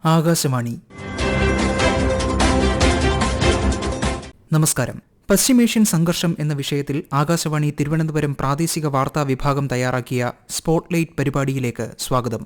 ആകാശവാണി. നമസ്കാരം. പശ്ചിമേഷ്യൻ സംഘർഷം എന്ന വിഷയത്തിൽ ആകാശവാണി തിരുവനന്തപുരം പ്രാദേശിക വാർത്താ വിഭാഗം തയ്യാറാക്കിയ സ്പോട്ട്ലൈറ്റ് പരിപാടിയിലേക്ക് സ്വാഗതം.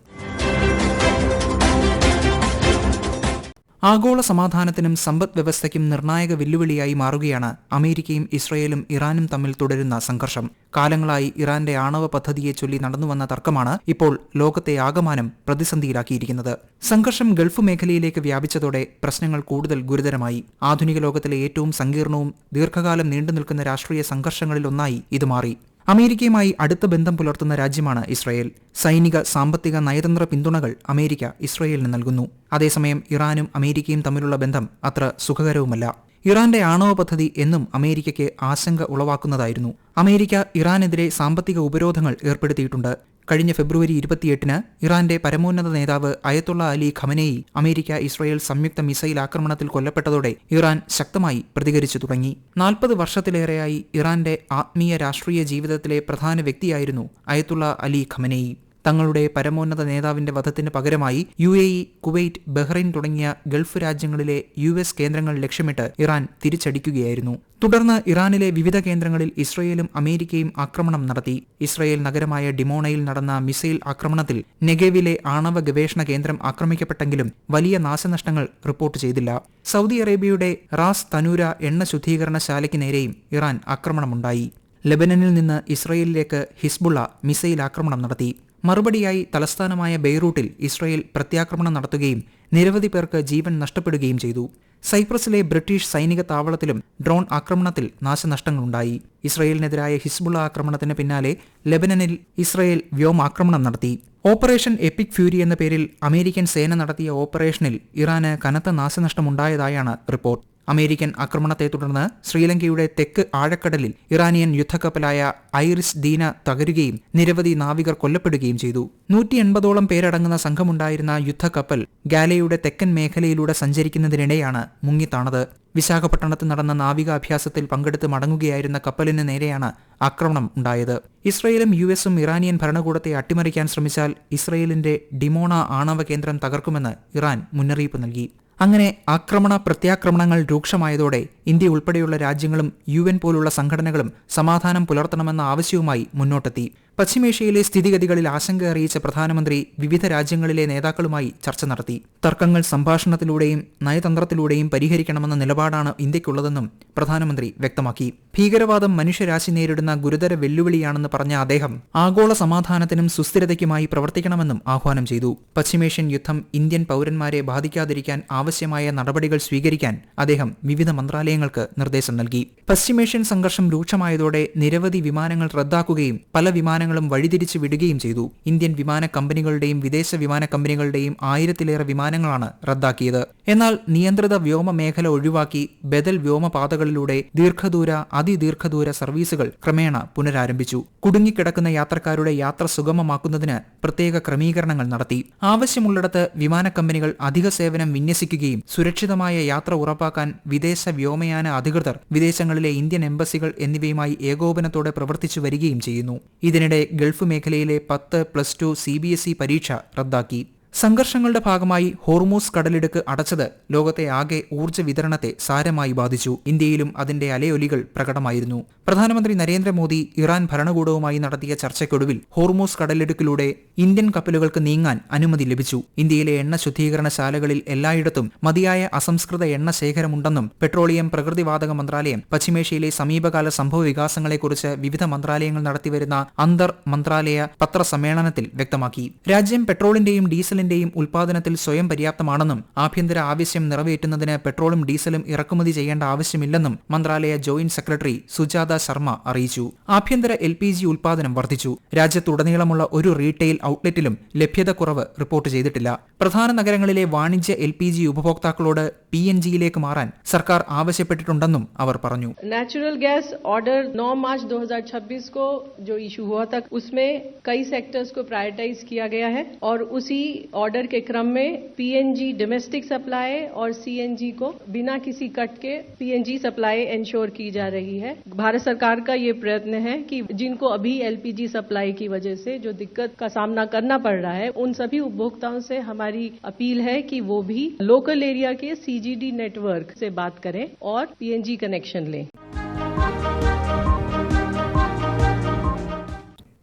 ആഗോള സമാധാനത്തിനും സമ്പദ് വ്യവസ്ഥയ്ക്കും നിർണായക വെല്ലുവിളിയായി മാറുകയാണ് അമേരിക്കയും ഇസ്രയേലും ഇറാനും തമ്മിൽ തുടരുന്ന സംഘർഷം. കാലങ്ങളായി ഇറാന്റെ ആണവ പദ്ധതിയെ ചൊല്ലി നടന്നുവന്ന തർക്കമാണ് ഇപ്പോൾ ലോകത്തെ ആകമാനം പ്രതിസന്ധിയിലാക്കിയിരിക്കുന്നത്. സംഘർഷം ഗൾഫ് മേഖലയിലേക്ക് വ്യാപിച്ചതോടെ പ്രശ്നങ്ങൾ കൂടുതൽ ഗുരുതരമായി. ആധുനിക ലോകത്തിലെ ഏറ്റവും സങ്കീർണവും ദീർഘകാലം നീണ്ടുനിൽക്കുന്ന രാഷ്ട്രീയ സംഘർഷങ്ങളിലൊന്നായി ഇത് മാറി. അമേരിക്കയുമായി അടുത്ത ബന്ധം പുലർത്തുന്ന രാജ്യമാണ് ഇസ്രയേൽ. സൈനിക, സാമ്പത്തിക, നയതന്ത്ര പിന്തുണകൾ അമേരിക്ക ഇസ്രയേലിന് നൽകുന്നു. അതേസമയം ഇറാനും അമേരിക്കയും തമ്മിലുള്ള ബന്ധം അത്ര സുഖകരവുമല്ല. ഇറാന്റെ ആണവ പദ്ധതി എന്നും അമേരിക്കയ്ക്ക് ആശങ്ക ഉളവാക്കുന്നതായിരുന്നു. അമേരിക്ക ഇറാനെതിരെ സാമ്പത്തിക ഉപരോധങ്ങൾ ഏർപ്പെടുത്തിയിട്ടുണ്ട്. കഴിഞ്ഞ ഫെബ്രുവരി 28-ന് ഇറാന്റെ പരമോന്നത നേതാവ് Ayatollah Ali Khamenei America Israel സംയുക്ത മിസൈൽ ആക്രമണത്തിൽ കൊല്ലപ്പെട്ടതോടെ ഇറാൻ ശക്തമായി പ്രതികരിച്ചു തുടങ്ങി. 40 വർഷത്തിലേറെയായി ഇറാന്റെ ആത്മീയ രാഷ്ട്രീയ ജീവിതത്തിലെ പ്രധാന വ്യക്തിയായിരുന്നു അയത്തുള്ള അലി ഖമനേയി. തങ്ങളുടെ പരമോന്നത നേതാവിന്റെ വധത്തിന് പകരമായി UAE, കുവൈറ്റ്, ബഹ്റൈൻ തുടങ്ങിയ ഗൾഫ് രാജ്യങ്ങളിലെ US കേന്ദ്രങ്ങൾ ലക്ഷ്യമിട്ട് ഇറാൻ തിരിച്ചടിക്കുകയായിരുന്നു. തുടർന്ന് ഇറാനിലെ വിവിധ കേന്ദ്രങ്ങളിൽ ഇസ്രയേലും അമേരിക്കയും ആക്രമണം നടത്തി. ഇസ്രയേൽ നഗരമായ ഡിമോണയിൽ നടന്ന മിസൈൽ ആക്രമണത്തിൽ നെഗേവിലെ ആണവ ഗവേഷണ കേന്ദ്രം ആക്രമിക്കപ്പെട്ടെങ്കിലും വലിയ നാശനഷ്ടങ്ങൾ റിപ്പോർട്ട് ചെയ്തില്ല. സൗദി അറേബ്യയുടെ റാസ് തനൂര എണ്ണ ശുദ്ധീകരണശാലയ്ക്ക് നേരെയും ഇറാൻ ആക്രമണമുണ്ടായി. ലെബനനിൽ നിന്ന് ഇസ്രയേലിലേക്ക് ഹിസ്ബുള്ള മിസൈൽ ആക്രമണം നടത്തി. മറുപടിയായി തലസ്ഥാനമായ ബെയ്റൂട്ടിൽ ഇസ്രയേൽ പ്രത്യാക്രമണം നടത്തുകയും നിരവധി പേർക്ക് ജീവൻ നഷ്ടപ്പെടുകയും ചെയ്തു. സൈപ്രസിലെ ബ്രിട്ടീഷ് സൈനിക താവളത്തിലും ഡ്രോൺ ആക്രമണത്തിൽ നാശനഷ്ടങ്ങളുണ്ടായി. ഇസ്രയേലിനെതിരായ ഹിസ്ബുള്ള ആക്രമണത്തിന് പിന്നാലെ ലെബനനിൽ ഇസ്രയേൽ വ്യോമാക്രമണം നടത്തി. ഓപ്പറേഷൻ എപ്പിക് ഫ്യൂരി എന്ന പേരിൽ അമേരിക്കൻ സേന നടത്തിയ ഓപ്പറേഷനിൽ ഇറാന് കനത്ത നാശനഷ്ടമുണ്ടായതായാണ് റിപ്പോർട്ട്. അമേരിക്കൻ ആക്രമണത്തെ തുടർന്ന് ശ്രീലങ്കയുടെ തെക്ക് ആഴക്കടലിൽ ഇറാനിയൻ യുദ്ധക്കപ്പലായ ഐറിസ് ദീന തകരുകയും നിരവധി നാവികർ കൊല്ലപ്പെടുകയും ചെയ്തു. 180ഓളം പേരടങ്ങുന്ന സംഘമുണ്ടായിരുന്ന യുദ്ധക്കപ്പൽ ഗാലയുടെ തെക്കൻ മേഖലയിലൂടെ സഞ്ചരിക്കുന്നതിനിടെയാണ് മുങ്ങിത്താണത്. വിശാഖപട്ടണത്ത് നടന്ന നാവികാഭ്യാസത്തിൽ പങ്കെടുത്ത് മടങ്ങുകയായിരുന്ന കപ്പലിന് നേരെയാണ് ആക്രമണം ഉണ്ടായത്. ഇസ്രയേലും US-ഉം ഇറാനിയൻ ഭരണകൂടത്തെ അട്ടിമറിക്കാൻ ശ്രമിച്ചാൽ ഇസ്രയേലിന്റെ ഡിമോണ ആണവ കേന്ദ്രം തകർക്കുമെന്ന് ഇറാൻ മുന്നറിയിപ്പ് നൽകി. അങ്ങനെ ആക്രമണ പ്രത്യാക്രമണങ്ങൾ രൂക്ഷമായതോടെ ഇന്ത്യ ഉൾപ്പെടെയുള്ള രാജ്യങ്ങളും UN പോലുള്ള സംഘടനകളും സമാധാനം പുലർത്തണമെന്ന ആവശ്യവുമായി മുന്നോട്ടെത്തി. പശ്ചിമേഷ്യയിലെ സ്ഥിതിഗതികളിൽ ആശങ്ക അറിയിച്ച പ്രധാനമന്ത്രി വിവിധ രാജ്യങ്ങളിലെ നേതാക്കളുമായി ചർച്ച നടത്തി. തർക്കങ്ങൾ സംഭാഷണത്തിലൂടെയും നയതന്ത്രത്തിലൂടെയും പരിഹരിക്കണമെന്ന നിലപാടാണ് ഇന്ത്യയ്ക്കുള്ളതെന്നും പ്രധാനമന്ത്രി വ്യക്തമാക്കി. ഭീകരവാദം മനുഷ്യരാശി നേരിടുന്ന ഗുരുതര വെല്ലുവിളിയാണെന്ന് പറഞ്ഞ അദ്ദേഹം ആഗോള സമാധാനത്തിനും സുസ്ഥിരതയ്ക്കുമായി പ്രവർത്തിക്കണമെന്നും ആഹ്വാനം ചെയ്തു. പശ്ചിമേഷ്യൻ യുദ്ധം ഇന്ത്യൻ പൗരന്മാരെ ബാധിക്കാതിരിക്കാൻ ആവശ്യമായ നടപടികൾ സ്വീകരിക്കാൻ അദ്ദേഹം വിവിധ മന്ത്രാലയങ്ങൾക്ക് നിർദ്ദേശം നൽകി. പശ്ചിമേഷ്യൻ സംഘർഷം രൂക്ഷമായതോടെ നിരവധി വിമാനങ്ങൾ റദ്ദാക്കുകയും പല വിമാനങ്ങളും വഴിതിരിച്ചു വിടുകയും ചെയ്തു. ഇന്ത്യൻ വിമാന കമ്പനികളുടെയും വിദേശ വിമാന കമ്പനികളുടെയും 1000-ലേറെ വിമാനങ്ങളാണ് റദ്ദാക്കിയത്. എന്നാൽ നിയന്ത്രിത വ്യോമ മേഖല ഒഴിവാക്കി ബദൽ വ്യോമപാതകളിലൂടെ ദീർഘദൂര, അതിദീർഘദൂര സർവീസുകൾ ക്രമേണ പുനരാരംഭിച്ചു. കുടുങ്ങിക്കിടക്കുന്ന യാത്രക്കാരുടെ യാത്ര സുഗമമാക്കുന്നതിന് പ്രത്യേക ക്രമീകരണങ്ങൾ നടത്തി. ആവശ്യമുള്ളിടത്ത് വിമാന കമ്പനികൾ അധിക സേവനം വിന്യസിക്കുകയും സുരക്ഷിതമായ യാത്ര ഉറപ്പാക്കാൻ വിദേശ വ്യോമയാന അധികൃതർ, വിദേശങ്ങളിലെ ഇന്ത്യൻ എംബസികൾ എന്നിവയുമായി ഏകോപനത്തോടെ പ്രവർത്തിച്ചു വരികയും ചെയ്യുന്നു. ഇതിനിടെ ഗൾഫ് മേഖലയിലെ 10+2 CBSE പരീക്ഷ റദ്ദാക്കി. സംഘർഷങ്ങളുടെ ഭാഗമായി ഹോർമൂസ് കടലിടുക്ക് അടച്ചത് ലോകത്തെ ആകെ ഊർജ്ജ വിതരണത്തെ സാരമായി ബാധിച്ചു. ഇന്ത്യയിലും അതിന്റെ അലയൊലികൾ പ്രകടമായിരുന്നു. പ്രധാനമന്ത്രി നരേന്ദ്രമോദി ഇറാൻ ഭരണകൂടവുമായി നടത്തിയ ചർച്ചയ്ക്കൊടുവിൽ ഹോർമൂസ് കടലിടുക്കിലൂടെ ഇന്ത്യൻ കപ്പലുകൾക്ക് നീങ്ങാൻ അനുമതി ലഭിച്ചു. ഇന്ത്യയിലെ എണ്ണ ശുദ്ധീകരണശാലകളിൽ എല്ലായിടത്തും മതിയായ അസംസ്കൃത എണ്ണ ശേഖരമുണ്ടെന്നും പെട്രോളിയം പ്രകൃതിവാതക മന്ത്രാലയം പശ്ചിമേഷ്യയിലെ സമീപകാല സംഭവ വികാസങ്ങളെക്കുറിച്ച് വിവിധ മന്ത്രാലയങ്ങൾ നടത്തിവരുന്ന അന്തർ മന്ത്രാലയ പത്രസമ്മേളനത്തിൽ വ്യക്തമാക്കി. രാജ്യം പെട്രോളിന്റെയും ഡീസലിന്റെയും ഉൽപാദനത്തിൽ സ്വയം പര്യാപ്തമാണെന്നും ആഭ്യന്തര ആവശ്യം നിറവേറ്റുന്നതിന് പെട്രോളും ഡീസലും ഇറക്കുമതി ചെയ്യേണ്ട ആവശ്യമില്ലെന്നും മന്ത്രാലയ ജോയിന്റ് സെക്രട്ടറി സുജാത ശർമ്മ അറിയിച്ചു. ആഭ്യന്തര LPG ഉൽപാദനം വർദ്ധിച്ചു. രാജ്യത്തുടനീളമുള്ള ഒരു റീറ്റെയിൽ ഔട്ട്ലെറ്റിലും ലഭ്യത കുറവ് റിപ്പോർട്ട് ചെയ്തിട്ടില്ല. പ്രധാന നഗരങ്ങളിലെ വാണിജ്യ LPG ഉപഭോക്താക്കളോട് PNGയിലേക്ക് മാറാൻ സർക്കാർ ആവശ്യപ്പെട്ടിട്ടുണ്ടെന്നും അവർ പറഞ്ഞു. नेचुरल गैस ऑर्डर 9 मार्च 2026 को जो इशू हुआ था उसमें कई सेक्टर्स को प्रायोरिटाइज किया गया है और उसी ऑर्डर के क्रम में PNG डोमेस्टिक सप्लाई और CNG को बिना किसी कट के PNG सप्लाई इंश्योर की जा रही है. भारत सरकार का ये प्रयत्न है कि जिनको अभी LPG सप्लाई की वजह से जो दिक्कत का सामना करना पड़ रहा है उन सभी उपभोक्ताओं से हमारी अपील है कि वो भी लोकल एरिया के CGD नेटवर्क से बात करें और PNG कनेक्शन लें.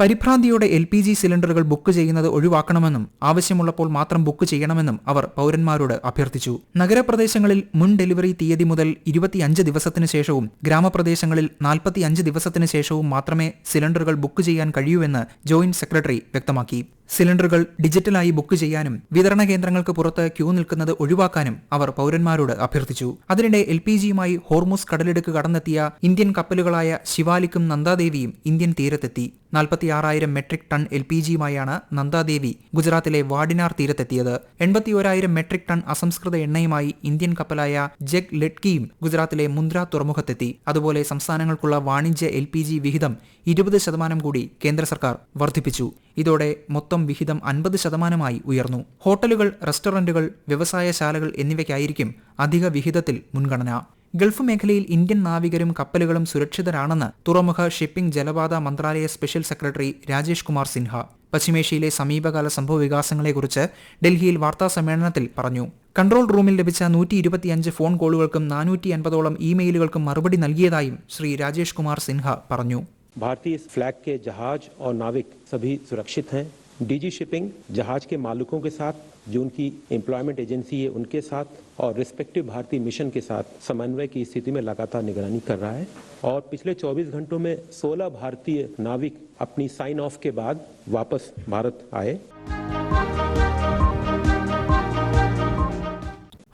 പരിഭ്രാന്തിയോടെ LPG സിലിണ്ടറുകൾ ബുക്ക് ചെയ്യുന്നത് ഒഴിവാക്കണമെന്നും ആവശ്യമുള്ളപ്പോൾ മാത്രം ബുക്ക് ചെയ്യണമെന്നും അവർ പൌരന്മാരോട് അഭ്യർത്ഥിച്ചു. നഗരപ്രദേശങ്ങളിൽ മുൻ ഡെലിവറി തീയതി മുതൽ 25 ദിവസത്തിനു ശേഷവും ഗ്രാമപ്രദേശങ്ങളിൽ 45 ദിവസത്തിനു ശേഷവും മാത്രമേ സിലിണ്ടറുകൾ ബുക്ക് ചെയ്യാൻ കഴിയൂവെന്ന് ജോയിന്റ് സെക്രട്ടറി വ്യക്തമാക്കി. സിലിണ്ടറുകൾ ഡിജിറ്റലായി ബുക്ക് ചെയ്യാനും വിതരണ കേന്ദ്രങ്ങൾക്ക് പുറത്ത് ക്യൂ നിൽക്കുന്നത് ഒഴിവാക്കാനും അവർ പൌരന്മാരോട് അഭ്യർത്ഥിച്ചു. അതിനിടെ LPGയുമായി ഹോർമുസ് കടലിടുക്ക് കടന്നെത്തിയ ഇന്ത്യൻ കപ്പലുകളായ ശിവാലിക്കും നന്ദാദേവിയും ഇന്ത്യൻ തീരത്തെത്തി. 46,000 മെട്രിക് ടൺ LPGയുമായാണ് നന്ദാദേവി ഗുജറാത്തിലെ വാഡിനാർ തീരത്തെത്തിയത്. 81,000 മെട്രിക് ടൺ അസംസ്കൃത എണ്ണയുമായി ഇന്ത്യൻ കപ്പലായ ജഗ് ലെഡ്കിയും ഗുജറാത്തിലെ മുന്ദ്ര തുറമുഖത്തെത്തി. അതുപോലെ സംസ്ഥാനങ്ങൾക്കുള്ള വാണിജ്യ LPG വിഹിതം 20% കൂടി കേന്ദ്ര സർക്കാർ വർദ്ധിപ്പിച്ചു. ഇതോടെ മൊത്തം വിഹിതം 50%-ആയി ഉയർന്നു. ഹോട്ടലുകൾ, റെസ്റ്റോറന്റുകൾ, വ്യവസായശാലകൾ എന്നിവയ്ക്കായിരിക്കും അധിക വിഹിതത്തിൽ മുൻഗണന. ഗൾഫ് മേഖലയിൽ ഇന്ത്യൻ നാവികരും കപ്പലുകളും സുരക്ഷിതരാണെന്ന് തുറമുഖ, ഷിപ്പിംഗ്, ജലപാത മന്ത്രാലയ സ്പെഷ്യൽ സെക്രട്ടറി രാജേഷ് കുമാർ സിൻഹ പശ്ചിമേഷ്യയിലെ സമീപകാല സംഭവവികാസങ്ങളെക്കുറിച്ച് ഡൽഹിയിൽ വാർത്താസമ്മേളനത്തിൽ പറഞ്ഞു. കൺട്രോൾ റൂമിൽ ലഭിച്ച 125 ഫോൺ കോളുകൾക്കും 450ഓളം ഇമെയിലുകൾക്കും മറുപടി നൽകിയതായും ശ്രീ രാജേഷ് കുമാർ സിൻഹ പറഞ്ഞു. भारतीय फ्लैग के जहाज और नाविक सभी सुरक्षित हैं. DG शिपिंग जहाज के मालिकों के साथ, जो उनकी एम्प्लॉयमेंट एजेंसी है उनके साथ और रिस्पेक्टिव भारतीय मिशन के साथ समन्वय की स्थिति में लगातार निगरानी कर रहा है. और पिछले 24 घंटों में 16 भारतीय नाविक अपनी साइन ऑफ के बाद वापस भारत आए.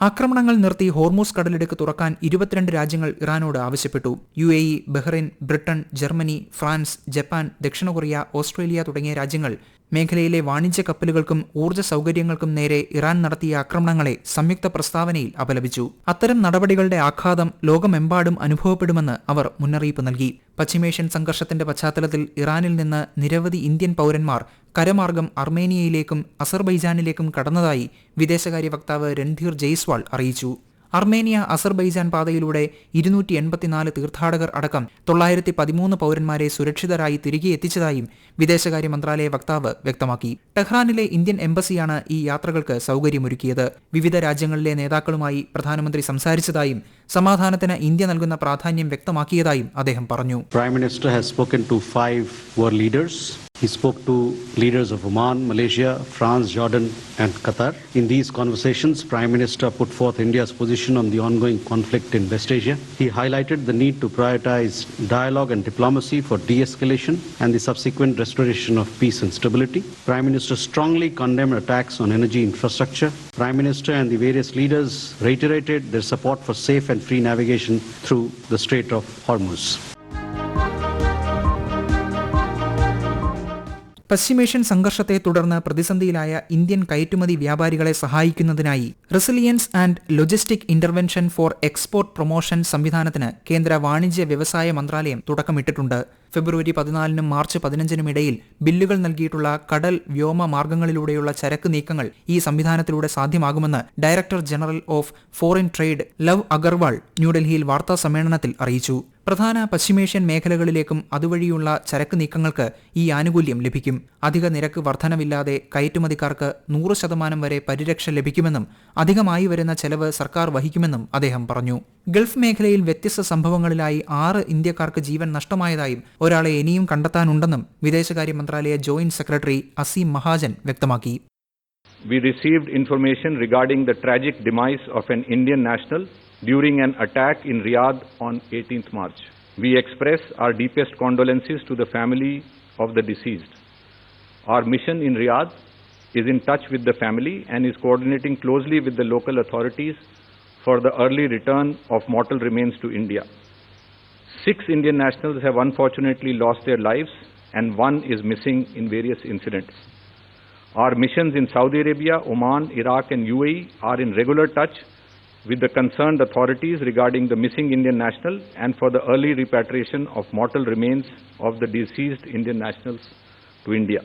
ആക്രമണങ്ങൾ നിർത്തി ഹോർമൂസ് കടലിടുക്ക് തുറക്കാൻ 22 രാജ്യങ്ങൾ ഇറാനോട് ആവശ്യപ്പെട്ടു. UAE, Bahrain, Britain, Germany, France, Japan, ദക്ഷിണ കൊറിയ, ഓസ്ട്രേലിയ തുടങ്ങിയ രാജ്യങ്ങൾ മേഖലയിലെ വാണിജ്യ കപ്പലുകൾക്കും ഊർജ്ജ സൗകര്യങ്ങൾക്കും നേരെ ഇറാൻ നടത്തിയ ആക്രമണങ്ങളെ സംയുക്ത പ്രസ്താവനയിൽ അപലപിച്ചു. അത്തരം നടപടികളുടെ ആഘാതം ലോകമെമ്പാടും അനുഭവപ്പെടുമെന്ന് അവർ മുന്നറിയിപ്പ് നൽകി. പശ്ചിമേഷ്യൻ സംഘർഷത്തിന്റെ പശ്ചാത്തലത്തിൽ ഇറാനിൽ നിന്ന് നിരവധി ഇന്ത്യൻ പൌരന്മാർ കരമാർഗം അർമേനിയയിലേക്കും അസർബൈജാനിലേക്കും കടന്നതായി വിദേശകാര്യ വക്താവ് രൺധീർ ജയ്സ്വാൾ അറിയിച്ചു. അർമേനിയ അസർബൈജാൻ പാതയിലൂടെ 284 തീർത്ഥാടകർ അടക്കം 913 പൌരന്മാരെ സുരക്ഷിതരായി തിരികെ എത്തിച്ചതായും വിദേശകാര്യ മന്ത്രാലയ വക്താവ് വ്യക്തമാക്കി. ടെഹ്റാനിലെ ഇന്ത്യൻ എംബസിയാണ് ഈ യാത്രകൾക്ക് സൗകര്യമൊരുക്കിയത്. വിവിധ രാജ്യങ്ങളിലെ നേതാക്കളുമായി പ്രധാനമന്ത്രി സംസാരിച്ചതായും സമാധാനത്തിന് ഇന്ത്യ നൽകുന്ന പ്രാധാന്യം വ്യക്തമാക്കിയതായും അദ്ദേഹം പറഞ്ഞു. Prime Minister has spoken to 5 world leaders. He spoke to leaders of Oman, Malaysia, France, Jordan and Qatar. In these conversations, Prime Minister put forth India's position on the ongoing conflict in West Asia. He highlighted the need to prioritize dialogue and diplomacy for de-escalation and the subsequent restoration of peace and stability. Prime Minister strongly condemned attacks on energy infrastructure. Prime Minister and the various leaders reiterated their support for safe and free navigation through the Strait of Hormuz. പശ്ചിമേഷ്യൻ സംഘർഷത്തെ തുടർന്ന് പ്രതിസന്ധിയിലായ Indian കയറ്റുമതി വ്യാപാരികളെ സഹായിക്കുന്നതിനായി resilience and logistic intervention for export promotion സംവിധാനത്തിന് കേന്ദ്ര വാണിജ്യ വ്യവസായ മന്ത്രാലയം തുടക്കമിട്ടിട്ടുണ്ട്. ഫെബ്രുവരി 14-നും മാർച്ച് 15-നും ഇടയിൽ ബില്ലുകൾ നൽകിയിട്ടുള്ള കടൽ, വ്യോമ മാർഗങ്ങളിലൂടെയുള്ള ചരക്ക് നീക്കങ്ങൾ ഈ സംവിധാനത്തിലൂടെ സാധ്യമാകുമെന്ന് director general of foreign trade Lav Agarwal ന്യൂഡൽഹിയിൽ വാർത്താ സമ്മേളനത്തിൽ അറിയിച്ചു. പ്രധാന പശ്ചിമേഷ്യൻ മേഖലകളിലേക്കും അതുവഴിയുള്ള ചരക്ക് നീക്കങ്ങൾക്ക് ഈ ആനുകൂല്യം ലഭിക്കും. അധിക നിരക്ക് വർധനവില്ലാതെ കയറ്റുമതിക്കാർക്ക് 100% വരെ പരിരക്ഷ ലഭിക്കുമെന്നും അധികമായി വരുന്ന ചെലവ് സർക്കാർ വഹിക്കുമെന്നും അദ്ദേഹം പറഞ്ഞു. ഗൾഫ് മേഖലയിൽ വ്യത്യസ്ത സംഭവങ്ങളിലായി 6 ഇന്ത്യക്കാർക്ക് ജീവൻ നഷ്ടമായതായും ഒരാളെ ഇനിയും കണ്ടെത്താനുണ്ടെന്നും വിദേശകാര്യ മന്ത്രാലയ ജോയിന്റ് സെക്രട്ടറി അസീം മഹാജൻ വ്യക്തമാക്കി. We received information regarding the tragic demise of an Indian national during an attack in Riyadh on 18th March. We express our deepest condolences to the family of the deceased. Our mission in Riyadh is in touch with the family and is coordinating closely with the local authorities for the early return of mortal remains to India. 6 Indian nationals have unfortunately lost their lives and 1 is missing in various incidents. Our missions in Saudi Arabia, Oman, Iraq and UAE are in regular touch with the concerned authorities regarding the missing Indian national and for the early repatriation of mortal remains of the deceased Indian nationals to India.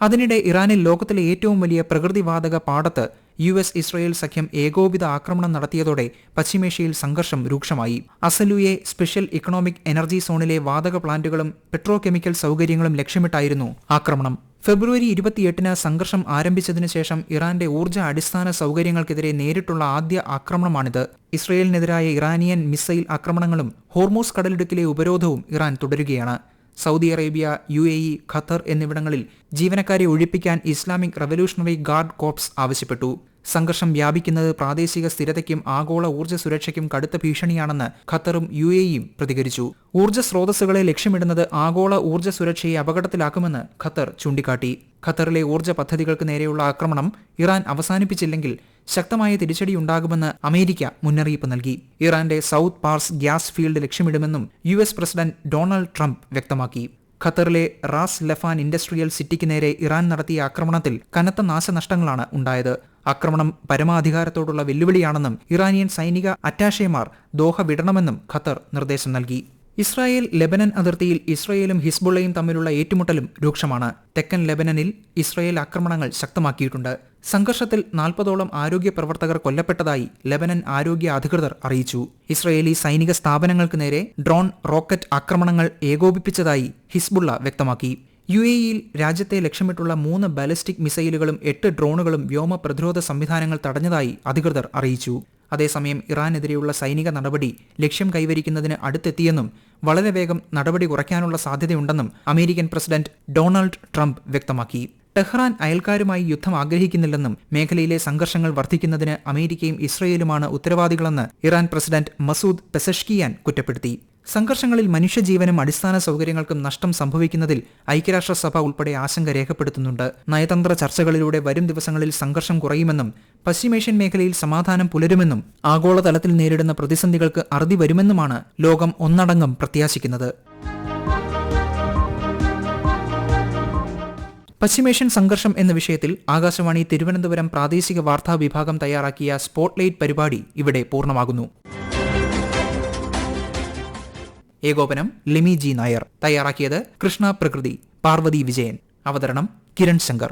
അതിനിടെ ഇറാനിൽ ലോകത്തിലെ ഏറ്റവും വലിയ പ്രകൃതിവാതക പാടത്ത് US Israel സഖ്യം ഏകോപിത ആക്രമണം നടത്തിയതോടെ പശ്ചിമേഷ്യയിൽ സംഘർഷം രൂക്ഷമായി. അസലുയെ സ്പെഷ്യൽ ഇക്കണോമിക് എനർജി സോണിലെ വാതക പ്ലാന്റുകളും പെട്രോകെമിക്കൽ സൗകര്യങ്ങളും ലക്ഷ്യമിട്ടായിരുന്നു ആക്രമണം. ഫെബ്രുവരി 28-ന് സംഘർഷം ആരംഭിച്ചതിനു ശേഷം ഇറാന്റെ ഊർജ്ജ അടിസ്ഥാന സൗകര്യങ്ങൾക്കെതിരെ നേരിട്ടുള്ള ആദ്യ ആക്രമണമാണിത്. ഇസ്രയേലിനെതിരായ ഇറാനിയൻ മിസൈൽ ആക്രമണങ്ങളും ഹോർമൂസ് കടലിടുക്കിലെ ഉപരോധവും ഇറാൻ തുടരുകയാണ്. സൗദി അറേബ്യ, UAE, ഖത്തർ എന്നിവിടങ്ങളിൽ ജീവനക്കാരെ ഒഴിപ്പിക്കാൻ ഇസ്ലാമിക് റവല്യൂഷണറി ഗാർഡ് കോർപ്സ് ആവശ്യപ്പെട്ടു. സംഘർഷം വ്യാപിക്കുന്നത് പ്രാദേശിക സ്ഥിരതയ്ക്കും ആഗോള ഊർജ്ജ സുരക്ഷയ്ക്കും കടുത്ത ഭീഷണിയാണെന്ന് ഖത്തറും UAEയും പ്രതികരിച്ചു. ഊർജ്ജ സ്രോതസ്സുകളെ ലക്ഷ്യമിടുന്നത് ആഗോള ഊർജ്ജ സുരക്ഷയെ അപകടത്തിലാക്കുമെന്ന് ഖത്തർ ചൂണ്ടിക്കാട്ടി. ഖത്തറിലെ ഊർജ്ജ പദ്ധതികൾക്ക് നേരെയുള്ള ആക്രമണം ഇറാൻ അവസാനിപ്പിച്ചില്ലെങ്കിൽ ശക്തമായ തിരിച്ചടിയുണ്ടാകുമെന്ന് അമേരിക്ക മുന്നറിയിപ്പ് നൽകി. ഇറാന്റെ സൗത്ത് പാർസ് ഗ്യാസ് ഫീൽഡ് ലക്ഷ്യമിടുമെന്നും US പ്രസിഡന്റ് ഡൊണാൾഡ് ട്രംപ് വ്യക്തമാക്കി. ഖത്തറിലെ റാസ് ലഫാൻ ഇൻഡസ്ട്രിയൽ സിറ്റിക്ക് നേരെ ഇറാൻ നടത്തിയ ആക്രമണത്തിൽ കനത്ത നാശനഷ്ടങ്ങളാണ് ഉണ്ടായത്. ആക്രമണം പരമാധികാരത്തോടുള്ള വെല്ലുവിളിയാണെന്നും ഇറാനിയൻ സൈനിക അറ്റാഷേമാർ ദോഹ വിടണമെന്നും ഖത്തർ നിർദ്ദേശം നൽകി. ഇസ്രായേൽ ലെബനൻ അതിർത്തിയിൽ ഇസ്രയേലും ഹിസ്ബുള്ളയും തമ്മിലുള്ള ഏറ്റുമുട്ടലും രൂക്ഷമാണ്. തെക്കൻ ലെബനനിൽ ഇസ്രയേൽ ആക്രമണങ്ങൾ ശക്തമാക്കിയിട്ടുണ്ട്. സംഘർഷത്തിൽ 40ഓളം ആരോഗ്യ പ്രവർത്തകർ കൊല്ലപ്പെട്ടതായി ലെബനൻ ആരോഗ്യ അധികൃതർ അറിയിച്ചു. ഇസ്രയേലി സൈനിക സ്ഥാപനങ്ങൾക്ക് നേരെ ഡ്രോൺ, റോക്കറ്റ് ആക്രമണങ്ങൾ ഏകോപിപ്പിച്ചതായി ഹിസ്ബുള്ള വ്യക്തമാക്കി. UAEയിൽ രാജ്യത്തെ ലക്ഷ്യമിട്ടുള്ള 3 ബാലിസ്റ്റിക് മിസൈലുകളും 8 ഡ്രോണുകളും വ്യോമ പ്രതിരോധ സംവിധാനങ്ങൾ തടഞ്ഞതായി അധികൃതർ അറിയിച്ചു. അതേസമയം ഇറാനെതിരെയുള്ള സൈനിക നടപടി ലക്ഷ്യം കൈവരിക്കുന്നതിന് അടുത്തെത്തിയെന്നും വളരെ വേഗം നടപടി കുറയ്ക്കാനുള്ള സാധ്യതയുണ്ടെന്നും അമേരിക്കൻ പ്രസിഡന്റ് ഡൊണാൾഡ് ട്രംപ് വ്യക്തമാക്കി. ടെഹ്റാൻ അയൽക്കാരുമായി യുദ്ധം ആഗ്രഹിക്കുന്നില്ലെന്നും മേഖലയിലെ സംഘർഷങ്ങൾ വർദ്ധിക്കുന്നതിന് അമേരിക്കയും ഇസ്രയേലുമാണ് ഉത്തരവാദികളെന്ന് ഇറാൻ പ്രസിഡന്റ് മസൂദ് പെസഷ്കിയാൻ കുറ്റപ്പെടുത്തി. സംഘർഷങ്ങളിൽ മനുഷ്യജീവനും അടിസ്ഥാന സൗകര്യങ്ങൾക്കും നഷ്ടം സംഭവിക്കുന്നതിൽ ഐക്യരാഷ്ട്രസഭ ഉൾപ്പെടെ ആശങ്ക രേഖപ്പെടുത്തുന്നുണ്ട്. നയതന്ത്ര ചർച്ചകളിലൂടെ വരും ദിവസങ്ങളിൽ സംഘർഷം കുറയുമെന്നും പശ്ചിമേഷ്യൻ മേഖലയിൽ സമാധാനം പുലരുമെന്നും ആഗോളതലത്തിൽ നേരിടുന്ന പ്രതിസന്ധികൾക്ക് അറുതി വരുമെന്നുമാണ് ലോകം ഒന്നടങ്കം പ്രത്യാശിക്കുന്നത്. പശ്ചിമേഷ്യൻ സംഘർഷം എന്ന വിഷയത്തിൽ ആകാശവാണി തിരുവനന്തപുരം പ്രാദേശിക വാർത്താ വിഭാഗം തയ്യാറാക്കിയ സ്പോട്ട്ലൈറ്റ് പരിപാടി ഇവിടെ പൂർണ്ണമാകുന്നു. ഏകോപനം ലിമി G. നായർ. തയ്യാറാക്കിയത് കൃഷ്ണ പ്രകൃതി, പാർവതി വിജയൻ. അവതരണം കിരൺ ശങ്കർ.